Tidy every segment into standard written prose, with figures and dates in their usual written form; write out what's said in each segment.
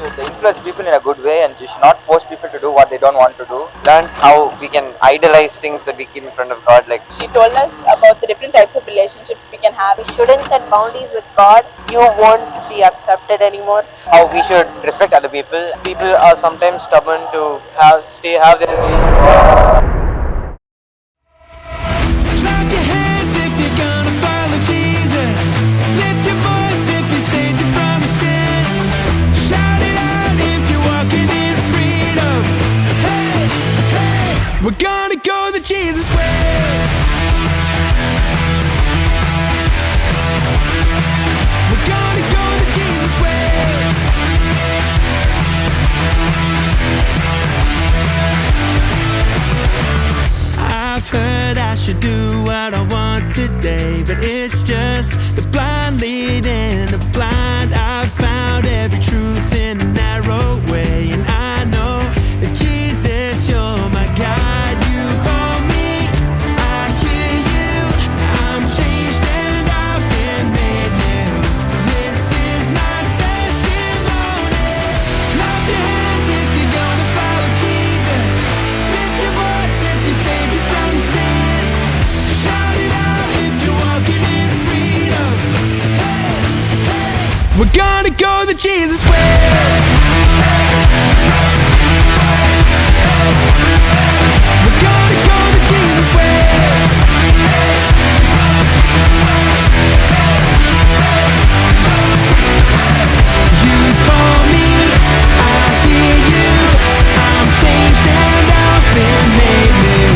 should influence people in a good way and you should not force people to do what they don't want to do. Learn how we can idolize things that we keep in front of God. Like She told us about the different types of relationships we can have. We shouldn't set boundaries with God. You won't be accepted anymore. how we should respect other people. People are sometimes stubborn to have their belief. Clap your hands if you're gonna follow Jesus. Lift your voice if you're saved from your sin. Shout it out if you're walking in freedom. Hey, hey, we're gonna go the Jesus way. We're gonna go the Jesus way. I've heard I should do what I want today, but it's just the blind leading the blind. I've found every truth in a narrow way, and I know that Jesus, you're my guide. You call me, I hear you. I'm changed and I've been made new. This is my testimony. Clap your hands if you're gonna follow Jesus. Lift your voice if you saved you from sin. Shout it out if you're walking in freedom. Hey, hey, we're gonna go the Jesus way. We're gonna go the Jesus way. You call me, I hear you. I'm changed and I've been made new.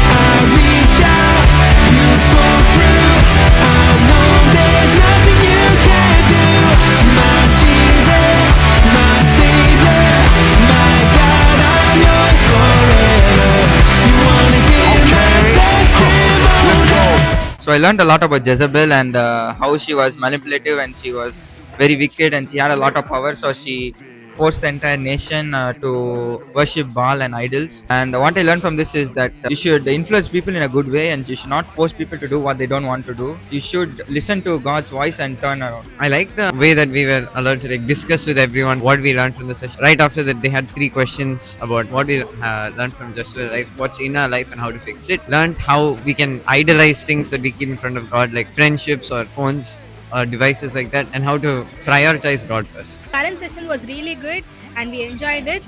I reach out, you pull through. I know there's nothing you can't do. My Jesus, my Savior, my God, I'm yours forever. You wanna hear my testimony? So I learned a lot about Jezebel and how she was manipulative and she was very wicked and she had a lot of power. So she forced the entire nation to worship Baal and idols. And what I learned from this is that you should influence people in a good way and you should not force people to do what they don't want to do. You should listen to God's voice and turn around. I like the way that we were allowed to discuss with everyone what we learned from the session. Right after that, they had 3 questions about what we learned from Joshua, like what's in our life and how to fix it. Learned how we can idolize things that we keep in front of God, like friendships or phones or devices like that, and how to prioritize God first. Current session was really good and we enjoyed it.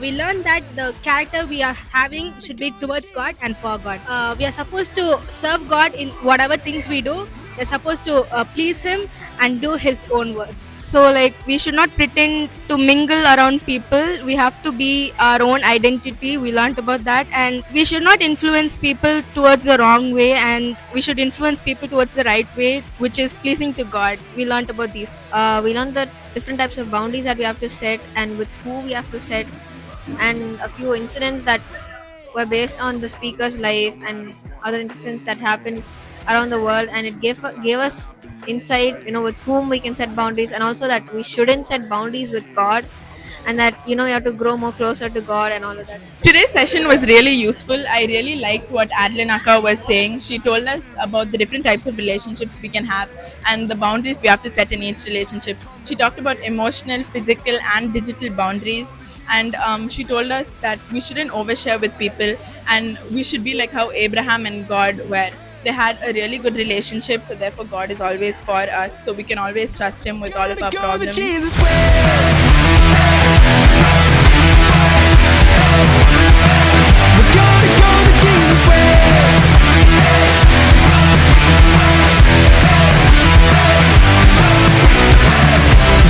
We learned that the character we are having should be towards God and for God. We are supposed to serve God in whatever things we do. We are supposed to please Him and do His own works. So, like, we should not pretend to mingle around people. We have to be our own identity. We learned about that, and we should not influence people towards the wrong way, and we should influence people towards the right way, which is pleasing to God. We learned about these. We learned the different types of boundaries that we have to set and with who we have to set, and a few incidents that were based on the speaker's life and other incidents that happened around the world, and it gave us insight, with whom we can set boundaries, and also that we shouldn't set boundaries with God, and that you have to grow more closer to God and all of that. Today's session was really useful. I really liked what Adeline Akka was saying. She told us about the different types of relationships we can have and the boundaries we have to set in each relationship. She talked about emotional, physical, and digital boundaries. And she told us that we shouldn't overshare with people and we should be like how Abraham and God were. They had a really good relationship, so therefore God is always for us, so we can always trust Him with all of our Go the problems. Jesus way. We're gonna go the Jesus way.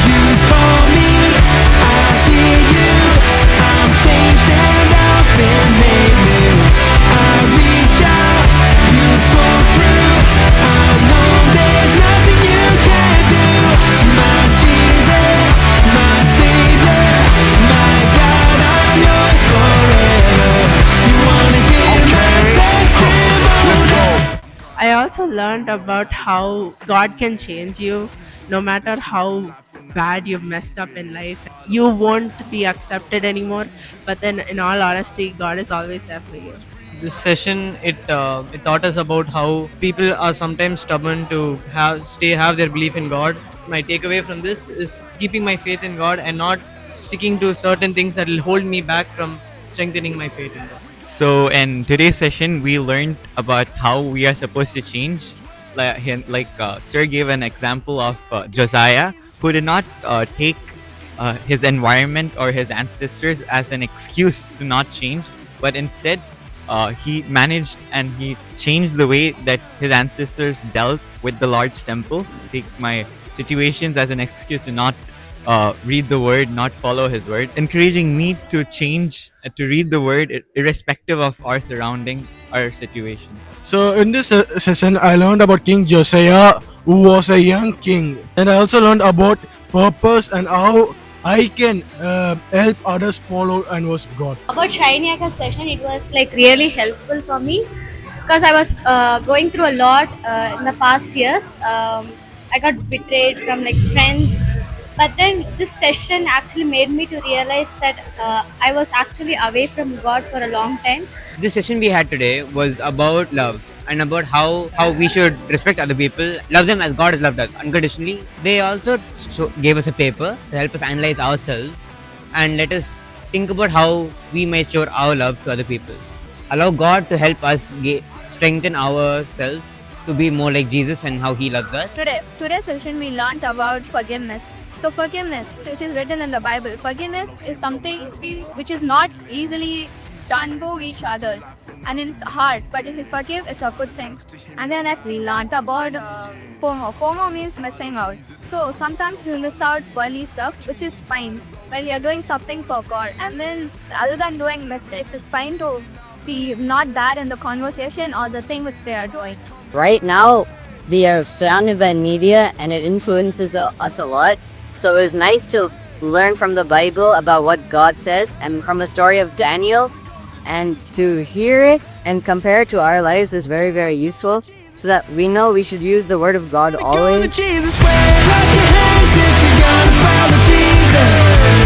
You call me, I hear you. I'm changed and I've been made new. I reach out, you pull through. I know there's nothing you can't do. My Jesus, my Savior, my God, I'm yours forever. You wanna hear my testimony? I also learned about how God can change you no matter how bad you've messed up in life. You won't be accepted anymore, but then in all honesty, God is always there for you. This session, it taught us about how people are sometimes stubborn to have their belief in God. My takeaway from this is keeping my faith in God and not sticking to certain things that will hold me back from strengthening my faith in God. So in today's session, we learned about how we are supposed to change. Sir gave an example of Josiah, who did not take his environment or his ancestors as an excuse to not change, but instead he managed and he changed the way that his ancestors dealt with the Lord's temple. Take my situations as an excuse to not read the word, not follow his word, encouraging me to change, to read the word irrespective of our surrounding, our situations. So in this session, I learned about King Josiah, who was a young king, and I also learned about purpose and how I can help others follow and worship God. About Shainiyaka session, it was like really helpful for me because I was going through a lot in the past years. I got betrayed from like friends, but then this session actually made me to realize that I was actually away from God for a long time. This session we had today was about love and about how we should respect other people, love them as God has loved us unconditionally. They also gave us a paper to help us analyze ourselves and let us think about how we may show our love to other people. Allow God to help us strengthen ourselves to be more like Jesus and how He loves us. Today's session we learned about forgiveness. So forgiveness, which is written in the Bible, forgiveness is something which is not easily done to each other, and it's hard, but if you forgive, it's a good thing. And then as we learned about FOMO. FOMO means missing out. So sometimes you miss out worldly stuff, which is fine when you're doing something for God. And then other than doing mistakes, it's fine to be not bad in the conversation or the thing which they are doing. Right now, we are surrounded by media and it influences us a lot. So it was nice to learn from the Bible about what God says and from the story of Daniel, and to hear it and compare it to our lives is very, very useful so that we know we should use the word of God always. Jesus way, clap your hands if you're gonna follow Jesus.